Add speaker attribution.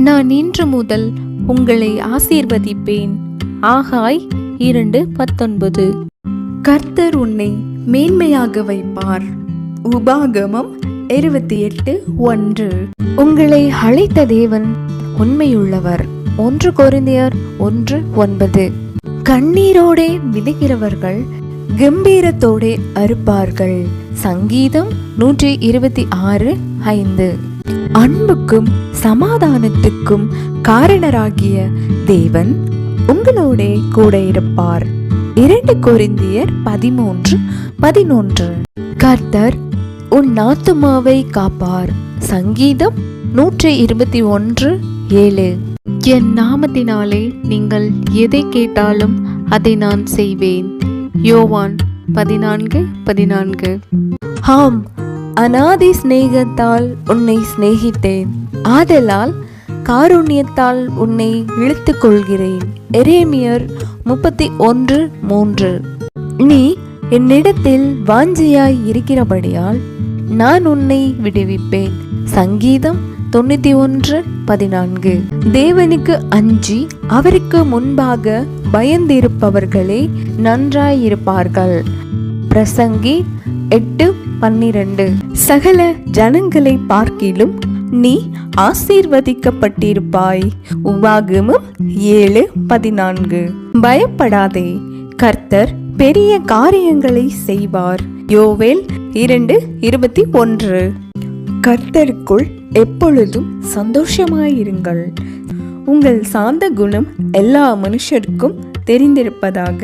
Speaker 1: நான் இன்று முதல் உங்களை ஆசீர்வதிப்பேன். ஆகாய் 2:19.
Speaker 2: கர்த்தர் உன்னை மேன்மையாக வைப்பார். உபாகமம் 28:1.
Speaker 1: உங்களை அழைத்த தேவன் உண்மையுள்ளவர். 1 கொரிந்தியர் 1:9. கண்ணீரோடே விதைக்கிறவர்கள் கம்பீரத்தோடே அறுப்பார்கள். சங்கீதம் 126:5. அன்புக்கும் சமாதானத்துக்கும் காரணராகிய தேவன் உங்களோடே கூட இருப்பார். 2 கொரிந்தியர் 13:11. கர்த்தர் உன் ஆத்துமாவை காப்பார். சங்கீதம் 121:7. என் நாமத்தினாலே நீங்கள் எதை கேட்டாலும் அதை நான் செய்வேன். யோவான் 14:14.
Speaker 2: ஆம், அநாதி சிநேகத்தால் உன்னை சிநேகித்தேன், ஆதலால் காருண்யத்தால் உன்னை இழுத்துக் கொள்கிறேன். எரேமியர் 31:3. நீ என்னிடத்தில் வாஞ்சியாய் இருக்கிறபடியால் நான் உன்னை விடுவிப்பேன். சங்கீதம் 91:14. தேவனுக்கு அஞ்சி அவருக்கு முன்பாக பயந்திருப்பவர்களே நன்றாயிருப்பார்கள். பிரசங்கி 8:12. சகல ஜனங்களை பார்க்கிலும் நீ ஆசீர்வதிக்கப்பட்டிருப்பாய். உபாகமம் 7:14. பயப்படாதே, கர்த்தர் பெரிய காரியங்களை செய்வார். யோவேல் 2:21. கர்த்தருக்குள் எப்பொழுதும் சந்தோஷமாயிருங்கள். உங்கள் சாந்த குணம் எல்லா மனுஷருக்கும் தெரிந்திருப்பதாக.